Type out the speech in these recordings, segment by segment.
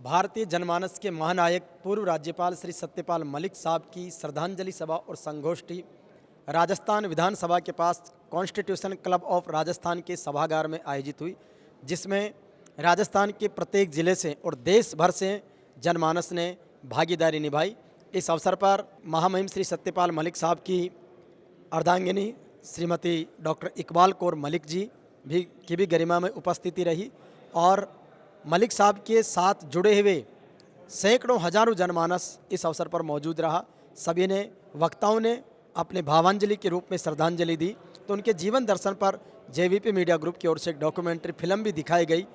भारतीय जनमानस के महानायक पूर्व राज्यपाल श्री सत्यपाल मलिक साहब की श्रद्धांजलि सभा और संगोष्ठी राजस्थान विधानसभा के पास कॉन्स्टिट्यूशन क्लब ऑफ राजस्थान के सभागार में आयोजित हुई, जिसमें राजस्थान के प्रत्येक जिले से और देश भर से जनमानस ने भागीदारी निभाई। इस अवसर पर महामहिम श्री सत्यपाल मलिक साहब की अर्धांगिनी श्रीमती डॉक्टर इकबाल कौर मलिक जी की भी गरिमा में उपस्थिति रही और मलिक साहब के साथ जुड़े हुए सैकड़ों हजारों जनमानस इस अवसर पर मौजूद रहा। सभी ने वक्ताओं ने अपने भावांजलि के रूप में श्रद्धांजलि दी, तो उनके जीवन दर्शन पर जेवीपी मीडिया ग्रुप की ओर से एक डॉक्यूमेंट्री फिल्म भी दिखाई गई,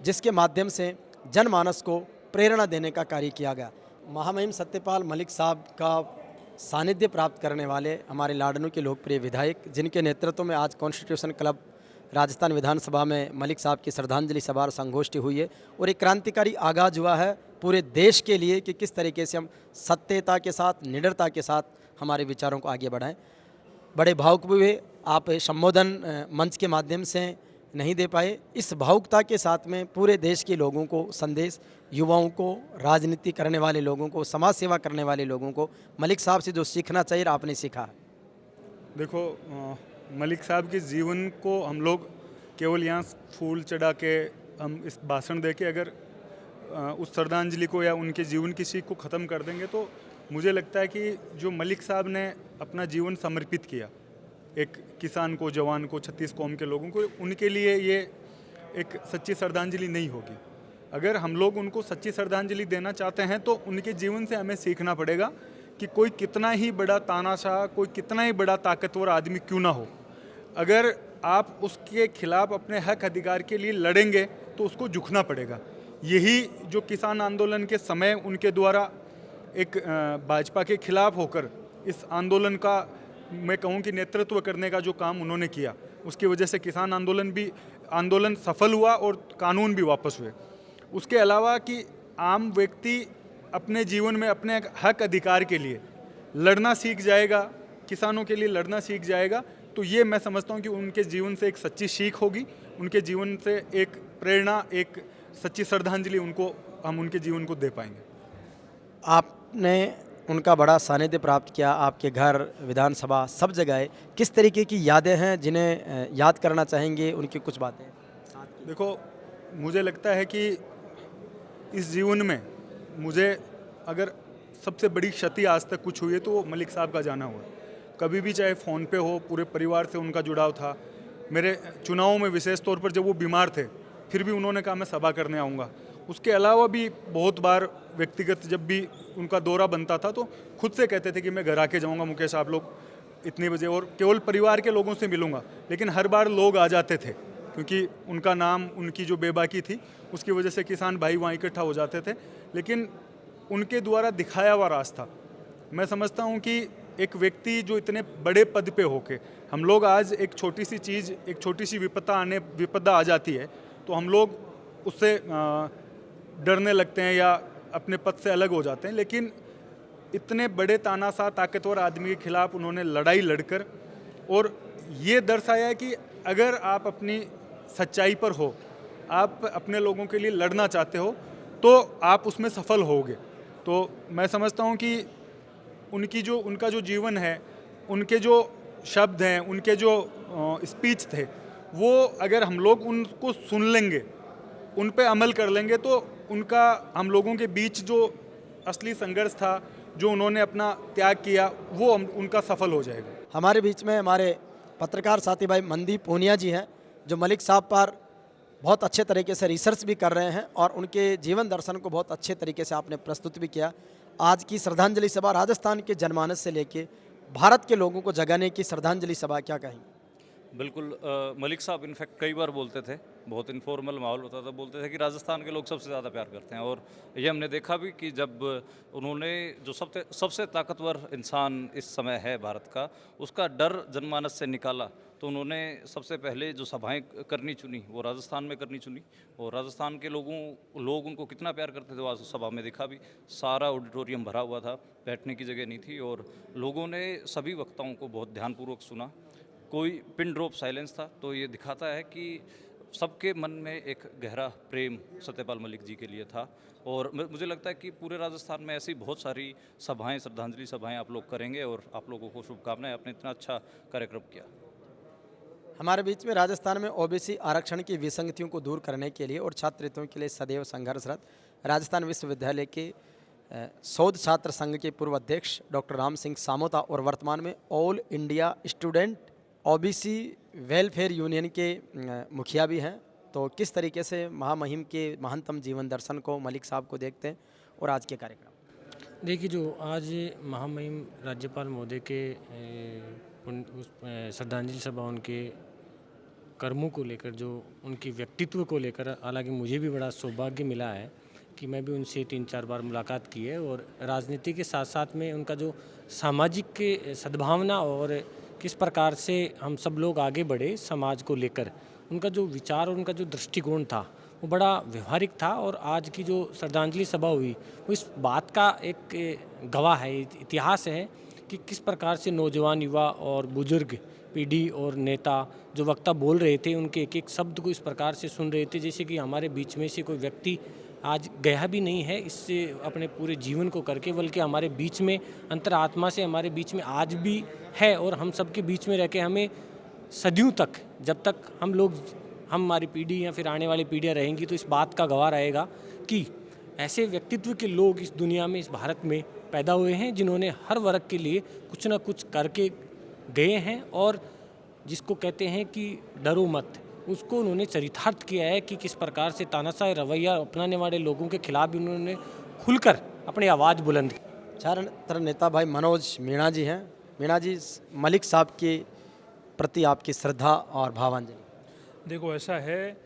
जिसके माध्यम से जनमानस को प्रेरणा देने का कार्य किया गया। महामहिम सत्यपाल मलिक साहब का सानिध्य प्राप्त करने वाले हमारे लाडनू के लोकप्रिय विधायक, जिनके नेतृत्व में आज कॉन्स्टिट्यूशन क्लब राजस्थान विधानसभा में मलिक साहब की श्रद्धांजलि सभा और संगोष्ठी हुई है और एक क्रांतिकारी आगाज हुआ है पूरे देश के लिए कि किस तरीके से हम सत्यता के साथ, निडरता के साथ हमारे विचारों को आगे बढ़ाएं। बड़े भावुक हुए, आप संबोधन मंच के माध्यम से नहीं दे पाए। इस भावुकता के साथ में पूरे देश के लोगों को संदेश, युवाओं को, राजनीति करने वाले लोगों को, समाज सेवा करने वाले लोगों को मलिक साहब से जो सीखना चाहिए आपने सीखा। देखो, मलिक साहब के जीवन को हम लोग केवल यहाँ फूल चढ़ा के हम इस भाषण दे के अगर उस श्रद्धांजलि को या उनके जीवन की सीख को ख़त्म कर देंगे तो मुझे लगता है कि जो मलिक साहब ने अपना जीवन समर्पित किया एक किसान को, जवान को, 36 कौम के लोगों को, उनके लिए ये एक सच्ची श्रद्धांजलि नहीं होगी। अगर हम लोग उनको सच्ची श्रद्धांजलि देना चाहते हैं तो उनके जीवन से हमें सीखना पड़ेगा कि कोई कितना ही बड़ा तानाशाह, कोई कितना ही बड़ा ताकतवर आदमी क्यों ना हो, अगर आप उसके खिलाफ अपने हक अधिकार के लिए लड़ेंगे तो उसको झुकना पड़ेगा। यही जो किसान आंदोलन के समय उनके द्वारा एक भाजपा के खिलाफ होकर इस आंदोलन का, मैं कहूँ कि नेतृत्व करने का जो काम उन्होंने किया, उसकी वजह से किसान आंदोलन सफल हुआ और कानून भी वापस हुए। उसके अलावा कि आम व्यक्ति अपने जीवन में अपने हक अधिकार के लिए लड़ना सीख जाएगा, किसानों के लिए लड़ना सीख जाएगा, तो ये मैं समझता हूँ कि उनके जीवन से एक सच्ची सीख होगी, उनके जीवन से एक प्रेरणा, एक सच्ची श्रद्धांजलि हम उनके जीवन को दे पाएंगे। आपने उनका बड़ा सानिध्य प्राप्त किया, आपके घर, विधानसभा, सब जगह किस तरीके की यादें हैं जिन्हें याद करना चाहेंगे, उनकी कुछ बातें? देखो, मुझे लगता है कि इस जीवन में मुझे अगर सबसे बड़ी क्षति आज तक कुछ हुई है तो वो मलिक साहब का जाना हुआ। कभी भी चाहे फ़ोन पे हो, पूरे परिवार से उनका जुड़ाव था। मेरे चुनावों में विशेष तौर पर जब वो बीमार थे फिर भी उन्होंने कहा मैं सभा करने आऊँगा। उसके अलावा भी बहुत बार व्यक्तिगत जब भी उनका दौरा बनता था तो खुद से कहते थे कि मैं घर आके जाऊँगा मुकेश, आप लोग इतने बजे, और केवल परिवार के लोगों से मिलूँगा। लेकिन हर बार लोग आ जाते थे क्योंकि उनका नाम, उनकी जो बेबाकी थी उसकी वजह से किसान भाई वहाँ इकट्ठा हो जाते थे। लेकिन उनके द्वारा दिखाया हुआ रास्ता, मैं समझता हूँ कि एक व्यक्ति जो इतने बड़े पद पे होके, हम लोग आज एक छोटी सी चीज़, एक छोटी सी विपदा आ जाती है तो हम लोग उससे डरने लगते हैं या अपने पद से अलग हो जाते हैं। लेकिन इतने बड़े तानाशाह ताकतवर आदमी के खिलाफ उन्होंने लड़ाई लड़कर और ये दर्शाया है कि अगर आप अपनी सच्चाई पर हो, आप अपने लोगों के लिए लड़ना चाहते हो तो आप उसमें सफल होगे। तो मैं समझता हूँ कि उनका जो जीवन है, उनके जो शब्द हैं, उनके जो स्पीच थे, वो अगर हम लोग उनको सुन लेंगे, उन पे अमल कर लेंगे तो उनका हम लोगों के बीच जो असली संघर्ष था, जो उन्होंने अपना त्याग किया, वो उनका सफल हो जाएगा। हमारे बीच में हमारे पत्रकार साथी भाई मनदीप पूनिया जी हैं, जो मलिक साहब पर बहुत अच्छे तरीके से रिसर्च भी कर रहे हैं और उनके जीवन दर्शन को बहुत अच्छे तरीके से आपने प्रस्तुत भी किया। आज की श्रद्धांजलि सभा राजस्थान के जनमानस से लेके भारत के लोगों को जगाने की श्रद्धांजलि सभा, क्या कहेंगे? बिल्कुल, मलिक साहब इनफैक्ट कई बार बोलते थे, बहुत इनफॉर्मल माहौल होता था, बोलते थे कि राजस्थान के लोग सबसे ज़्यादा प्यार करते हैं। और ये हमने देखा भी कि जब उन्होंने जो सबसे ताकतवर इंसान इस समय है भारत का, उसका डर जनमानस से निकाला, तो उन्होंने सबसे पहले जो सभाएं करनी चुनी वो राजस्थान में करनी चुनी। और राजस्थान के लोग उनको कितना प्यार करते थे, आज उस सभा में दिखा भी। सारा ऑडिटोरियम भरा हुआ था, बैठने की जगह नहीं थी और लोगों ने सभी वक्ताओं को बहुत ध्यानपूर्वक सुना। कोई पिन ड्रॉप साइलेंस था। तो ये दिखाता है कि सबके मन में एक गहरा प्रेम सत्यपाल मलिक जी के लिए था। और मुझे लगता है कि पूरे राजस्थान में ऐसी बहुत सारी सभाएं, श्रद्धांजलि सभाएं आप लोग करेंगे, और आप लोगों को शुभकामनाएं, आपने इतना अच्छा कार्यक्रम किया। हमारे बीच में राजस्थान में ओबीसी आरक्षण की विसंगतियों को दूर करने के लिए और छात्र हितों के लिए सदैव संघर्षरत राजस्थान विश्वविद्यालय के शोध छात्र संघ के पूर्व अध्यक्ष डॉक्टर राम सिंह सामोता और वर्तमान में all India student OBC welfare union के मुखिया भी हैं। तो किस तरीके से महामहिम के महंतम जीवन दर्शन को मलिक साहब को देखते हैं और आज के कार्यक्रम? देखिए, जो आज महामहिम राज्यपाल महोदय के श्रद्धांजलि सभा, उनके कर्मों को लेकर, जो उनके व्यक्तित्व को लेकर, हालांकि मुझे भी बड़ा सौभाग्य मिला है कि मैं भी उनसे 3-4 बार मुलाकात की है, और राजनीति के साथ साथ में उनका जो सामाजिक के सद्भावना और किस प्रकार से हम सब लोग आगे बढ़े समाज को लेकर, उनका जो विचार और उनका जो दृष्टिकोण था वो बड़ा व्यवहारिक था। और आज की जो श्रद्धांजलि सभा हुई वो इस बात का एक गवाह है, इतिहास है कि किस प्रकार से नौजवान, युवा और बुजुर्ग पीढ़ी और नेता जो वक्ता बोल रहे थे, उनके एक एक शब्द को इस प्रकार से सुन रहे थे जैसे कि हमारे बीच में से कोई व्यक्ति आज गया भी नहीं है इससे अपने पूरे जीवन को करके, बल्कि हमारे बीच में अंतरात्मा से हमारे बीच में आज भी है। और हम सबके बीच में रह के हमें सदियों तक, जब तक हम लोग, हमारी पीढ़ी या फिर आने वाली पीढ़ियाँ रहेंगी, तो इस बात का गवाह रहेगा कि ऐसे व्यक्तित्व के लोग इस दुनिया में, इस भारत में पैदा हुए हैं जिन्होंने हर वर्ग के लिए कुछ ना कुछ करके गए हैं। और जिसको कहते हैं कि डरो मत, उसको उन्होंने चरितार्थ किया है कि किस प्रकार से तानाशाही रवैया अपनाने वाले लोगों के खिलाफ भी उन्होंने खुलकर अपनी आवाज़ बुलंद की। छात्र नेता भाई मनोज मीणा जी हैं। मीणा जी, मलिक साहब के प्रति आपकी श्रद्धा और भावांजलि। देखो, ऐसा है,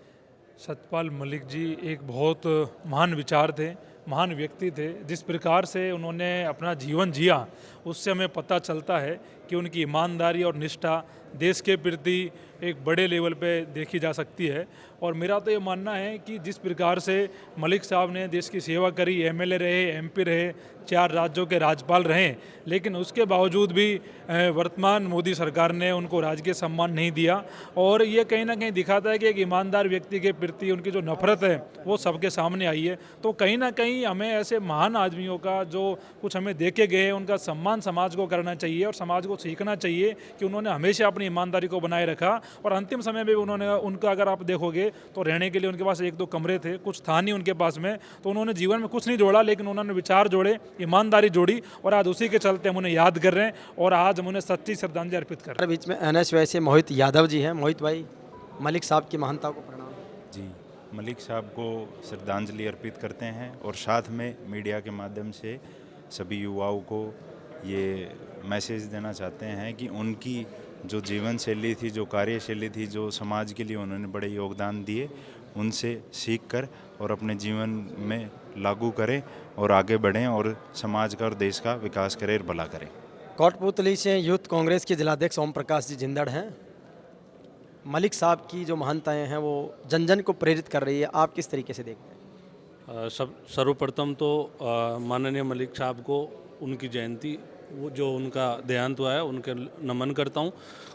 सत्यपाल मलिक जी एक बहुत महान विचार थे, महान व्यक्ति थे। जिस प्रकार से उन्होंने अपना जीवन जिया उससे हमें पता चलता है कि उनकी ईमानदारी और निष्ठा देश के प्रति एक बड़े लेवल पे देखी जा सकती है। और मेरा तो ये मानना है कि जिस प्रकार से मलिक साहब ने देश की सेवा करी, एमएलए रहे, एमपी रहे, 4 राज्यों के राज्यपाल रहे, लेकिन उसके बावजूद भी वर्तमान मोदी सरकार ने उनको राजकीय सम्मान नहीं दिया। और ये कहीं ना कहीं दिखाता है कि एक ईमानदार व्यक्ति के प्रति उनकी जो नफरत है वो सबके सामने आई है। तो कहीं ना कहीं हमें ऐसे महान आदमियों का जो कुछ हमें देखे गए हैं उनका सम्मान समाज को करना चाहिए और समाज को सीखना चाहिए कि उन्होंने हमेशा अपनी ईमानदारी को बनाए रखा। और अंतिम समय में उन्होंने, उनका अगर आप देखोगे तो रहने के लिए उनके पास 1-2 कमरे थे, कुछ था नहीं उनके पास में, तो उन्होंने जीवन में कुछ नहीं जोड़ा, लेकिन उन्होंने विचार जोड़े, ईमानदारी जोड़ी, और आज उसी के चलते हम उन्हें याद कर रहे हैं और आज हम उन्हें सच्ची श्रद्धांजलि अर्पित कर रहे हैं। बीच में NSY से मोहित यादव जी हैं। मोहित भाई, मलिक साहब की महानता को प्रणाम। जी, मलिक साहब को श्रद्धांजलि अर्पित करते हैं और साथ में मीडिया के माध्यम से सभी युवाओं को ये मैसेज देना चाहते हैं कि उनकी जो जीवन शैली थी, जो कार्यशैली थी, जो समाज के लिए उन्होंने बड़े योगदान दिए, उनसे सीख कर और अपने जीवन में लागू करें और आगे बढ़ें और समाज का और देश का विकास करें और भला करें। कोटपुतली से यूथ कांग्रेस के जिलाध्यक्ष ओम प्रकाश जी जिंदड़ हैं। मलिक साहब की जो महानताएं हैं वो जन जन को प्रेरित कर रही है, आप किस तरीके से देखते हैं? सर्वप्रथम तो माननीय मलिक साहब को उनकी जयंती, वो जो उनका देहांत हुआ है, उनके नमन करता हूँ।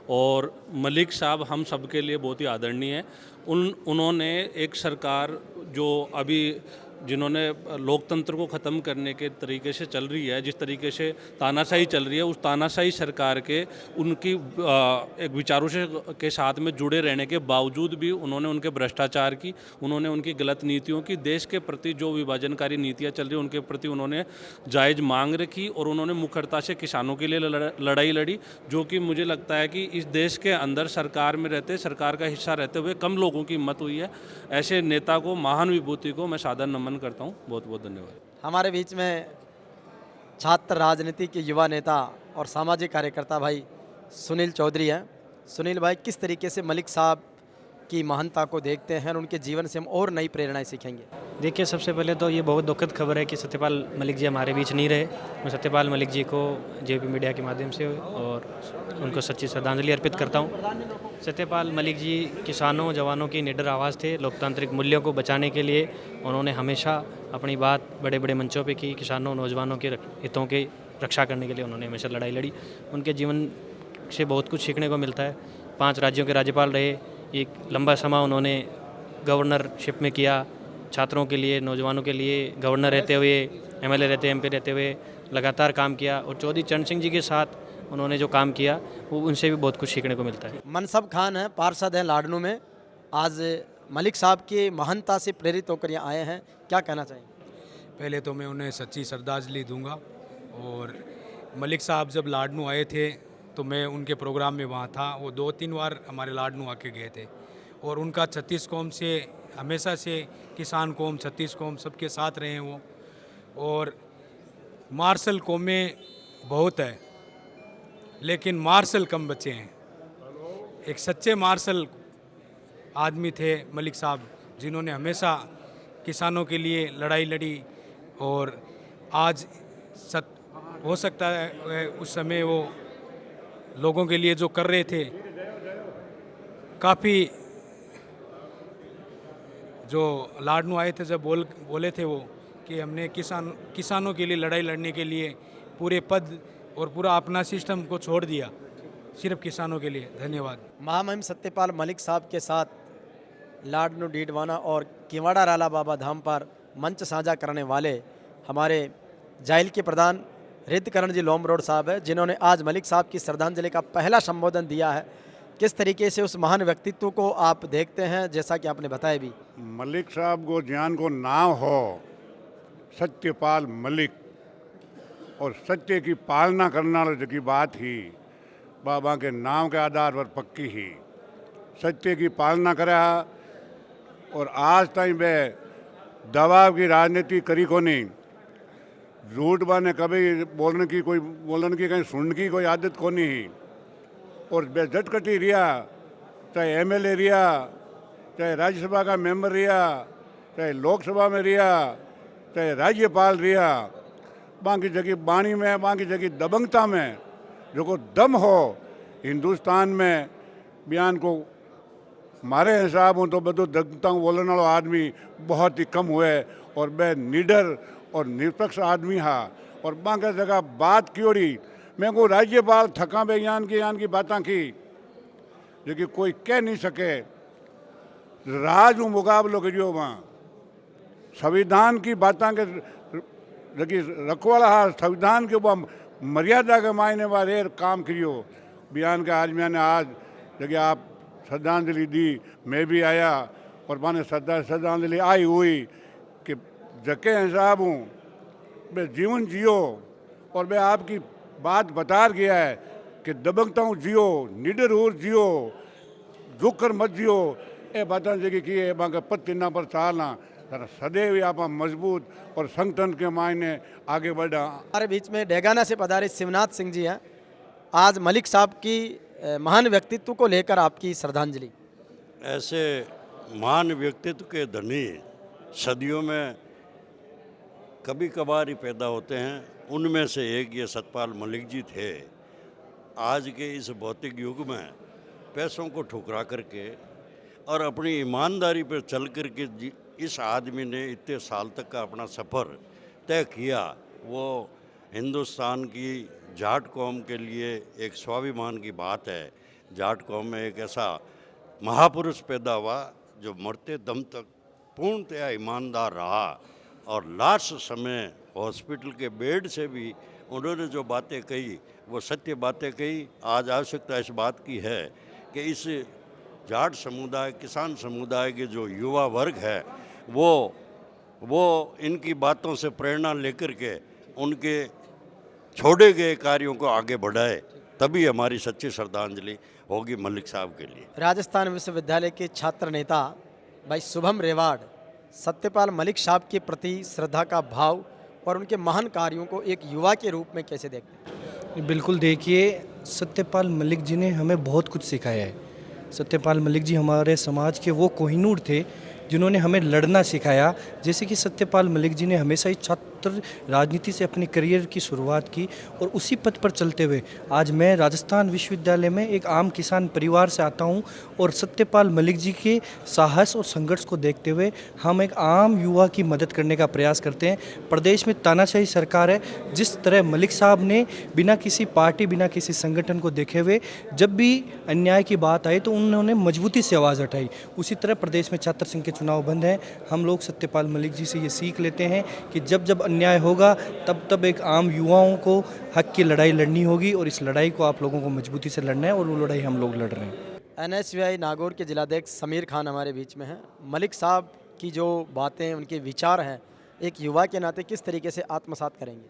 और मलिक साहब हम सब के लिए बहुत ही आदरणीय है। उन्होंने एक सरकार जो अभी, जिन्होंने लोकतंत्र को ख़त्म करने के तरीके से चल रही है, जिस तरीके से तानाशाही चल रही है, उस तानाशाही सरकार के उनकी एक विचारों से के साथ में जुड़े रहने के बावजूद भी उन्होंने उनके भ्रष्टाचार की, उन्होंने उनकी गलत नीतियों की, देश के प्रति जो विभाजनकारी नीतियाँ चल रही उनके प्रति उन्होंने जायज़ मांग रखी और उन्होंने मुखरता से किसानों के लिए लड़ाई लड़ी, जो कि मुझे लगता है कि इस देश के अंदर सरकार में रहते, सरकार का हिस्सा रहते हुए कम लोगों की हिम्मत हुई है। ऐसे नेता को, महान विभूति को मैं सादर नमन करता हूँ। बहुत बहुत धन्यवाद। हमारे बीच में छात्र राजनीति के युवा नेता और सामाजिक कार्यकर्ता भाई सुनील चौधरी हैं। सुनील भाई, किस तरीके से मलिक साहब की महानता को देखते हैं और उनके जीवन से हम और नई प्रेरणाएं सीखेंगे? देखिए, सबसे पहले तो ये बहुत दुखद खबर है कि सत्यपाल मलिक जी हमारे बीच नहीं रहे। मैं सत्यपाल मलिक जी को JP मीडिया के माध्यम से और उनको सच्ची श्रद्धांजलि अर्पित करता हूँ। सत्यपाल मलिक जी किसानों, जवानों की निडर आवाज़ थे। लोकतांत्रिक मूल्यों को बचाने के लिए उन्होंने हमेशा अपनी बात बड़े बड़े मंचों पे की। किसानों, नौजवानों के हितों की रक्षा करने के लिए उन्होंने हमेशा लड़ाई लड़ी। उनके जीवन से बहुत कुछ सीखने को मिलता है। 5 राज्यों के राज्यपाल रहे, एक लंबा समय उन्होंने गवर्नरशिप में किया, छात्रों के लिए, नौजवानों के लिए गवर्नर रहते हुए, एमएलए रहते, एमपी रहते हुए लगातार काम किया। और चौधरी चरण सिंह जी के साथ उन्होंने जो काम किया वो उनसे भी बहुत कुछ सीखने को मिलता है। मनसब खान हैं, पार्षद हैं लाडनू में, आज मलिक साहब की महानता से प्रेरित होकर यहाँ आए हैं, क्या कहना चाहेंगे? पहले तो मैं उन्हें सच्ची श्रद्धांजलि दूंगा। और मलिक साहब जब लाडनू आए थे तो मैं उनके प्रोग्राम में वहाँ था। वो 2-3 बार हमारे लाडनू आके गए थे। और उनका 36 कौम से हमेशा से किसान कौम, 36 कौम सबके साथ रहे हैं वो। और मार्शल कौमें बहुत है लेकिन मार्शल कम बचे हैं। एक सच्चे मार्शल आदमी थे मलिक साहब, जिन्होंने हमेशा किसानों के लिए लड़ाई लड़ी। और आज हो सकता है उस समय वो लोगों के लिए जो कर रहे थे, काफ़ी जो लाडनू आए थे जब बोले थे वो कि हमने किसानों के लिए लड़ाई लड़ने के लिए पूरे पद और पूरा अपना सिस्टम को छोड़ दिया सिर्फ किसानों के लिए। धन्यवाद। महामहिम सत्यपाल मलिक साहब के साथ लाडनू डीडवाना और किवाड़ा राला बाबा धाम पर मंच साझा करने वाले हमारे जाइल के प्रधान रितकरण जी लोमरोड साहब है, जिन्होंने आज मलिक साहब की श्रद्धांजलि का पहला संबोधन दिया है। किस तरीके से उस महान व्यक्तित्व को आप देखते हैं, जैसा कि आपने बताया भी? मलिक साहब को ज्ञान को नाम हो सत्यपाल मलिक, और सत्य की पालना करना की बात ही बाबा के नाम के आधार पर पक्की ही सत्य की पालना करा। और आज तक वे दबाव की राजनीति करी को नहीं, झूठ बाने कभी बोलने की कहीं सुनने की कोई आदत को नहीं। और वे झटकटी रिया, चाहे एमएलए रिया, चाहे राज्यसभा का मेंबर रिया, चाहे लोकसभा में रिया, चाहे राज्यपाल रिया, बाकी जगह बाणी में, बाकी जगह दबंगता में जो को दम हो हिंदुस्तान में बयान को मारे हिसाब हूँ तो बदो दबंगता बोलने वाला आदमी बहुत ही कम हुए। और वह निडर और निष्पक्ष आदमी हा। और बाकी जगह बात क्यों रही, मैं को राज्यपाल थका बे यान की बातें की जो कि कोई कह नहीं सके। राज मुकाबलो करियो वहाँ संविधान की बातें के रखवाला हा, संविधान के वो मर्यादा के मायने वाले काम करियो। बयान का आज मैंने आज जगह आप श्रद्धांजलि दी, मैं भी आया और मैंने श्रद्धांजलि आई हुई कि जके हिसाब हूँ मैं जीवन जियो। और मैं आपकी बात बता गया है कि दबंगता हूँ जियो, निडर हो जियो, झुक कर मत जियो। ये बातें जगह की है बाकी पत्तिना पर चालना सदैव आप मजबूत और संगठन के मायने आगे बढ़ा। हमारे बीच में डेगाना से पधारे शिवनाथ सिंह जी हैं। आज मलिक साहब की महान व्यक्तित्व को लेकर आपकी श्रद्धांजलि। ऐसे महान व्यक्तित्व के धनी सदियों में कभी कभार ही पैदा होते हैं, उनमें से एक ये सतपाल मलिक जी थे। आज के इस भौतिक युग में पैसों को ठुकरा करके और अपनी ईमानदारी पर चल करके इस आदमी ने इतने साल तक का अपना सफ़र तय किया। वो हिंदुस्तान की जाट कौम के लिए एक स्वाभिमान की बात है। जाट कौम में एक ऐसा महापुरुष पैदा हुआ जो मरते दम तक पूर्णतया ईमानदार रहा। और लास्ट समय हॉस्पिटल के बेड से भी उन्होंने जो बातें कही वो सत्य बातें कही। आज आवश्यकता इस बात की है कि इस जाट समुदाय, किसान समुदाय के जो युवा वर्ग है वो इनकी बातों से प्रेरणा लेकर के उनके छोड़े गए कार्यों को आगे बढ़ाए, तभी हमारी सच्ची श्रद्धांजलि होगी मलिक साहब के लिए। राजस्थान विश्वविद्यालय के छात्र नेता भाई शुभम रेवाड़ सत्यपाल मलिक साहब के प्रति श्रद्धा का भाव और उनके महान कार्यों को एक युवा के रूप में कैसे देखते हैं? बिल्कुल, देखिए सत्यपाल मलिक जी ने हमें बहुत कुछ सिखाया है। सत्यपाल मलिक जी हमारे समाज के वो कोहिनूर थे जिन्होंने हमें लड़ना सिखाया। जैसे कि सत्यपाल मलिक जी ने हमेशा ही उत्तर राजनीति से अपने करियर की शुरुआत की और उसी पथ पर चलते हुए आज मैं राजस्थान विश्वविद्यालय में एक आम किसान परिवार से आता हूं और सत्यपाल मलिक जी के साहस और संघर्ष को देखते हुए हम एक आम युवा की मदद करने का प्रयास करते हैं। प्रदेश में तानाशाही सरकार है, जिस तरह मलिक साहब ने बिना किसी पार्टी बिना किसी संगठन को देखे हुए जब भी अन्याय की बात आई तो उन्होंने मजबूती से आवाज़ उठाई, उसी तरह प्रदेश में छात्र संघ के चुनाव बंद हैं। हम लोग सत्यपाल मलिक जी से ये सीख लेते हैं कि जब जब अन्याय होगा तब तब एक आम युवाओं को हक की लड़ाई लड़नी होगी और इस लड़ाई को आप लोगों को मजबूती से लड़ना है और वो लड़ाई हम लोग लड़ रहे हैं। NSVI नागौर के जिलाध्यक्ष समीर खान हमारे बीच में हैं। मलिक साहब की जो बातें, उनके विचार हैं, एक युवा के नाते किस तरीके से आत्मसात करेंगे?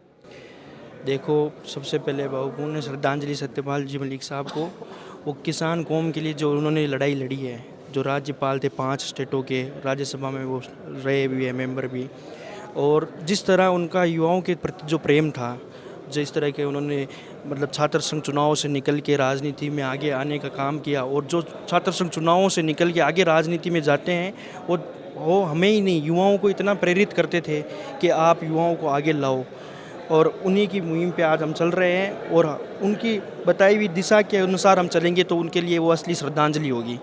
देखो, सबसे पहले भावपूर्ण श्रद्धांजलि सत्यपाल जी मलिक साहब को। वो किसान कौम के लिए जो उन्होंने लड़ाई लड़ी है, जो राज्यपाल थे 5 स्टेटों के, राज्यसभा में वो रहे भी है, मेंबर भी, और जिस तरह उनका युवाओं के प्रति जो प्रेम था, जिस तरह के उन्होंने मतलब छात्र संघ चुनाव से निकल के राजनीति में आगे आने का काम किया, और जो छात्र संघ चुनावों से निकल के आगे राजनीति में जाते हैं वो हमें ही नहीं युवाओं को इतना प्रेरित करते थे कि आप युवाओं को आगे लाओ, और उन्हीं की मुहिम पे आज हम चल रहे हैं और उनकी बताई हुई दिशा के अनुसार हम चलेंगे तो उनके लिए वो असली श्रद्धांजलि होगी।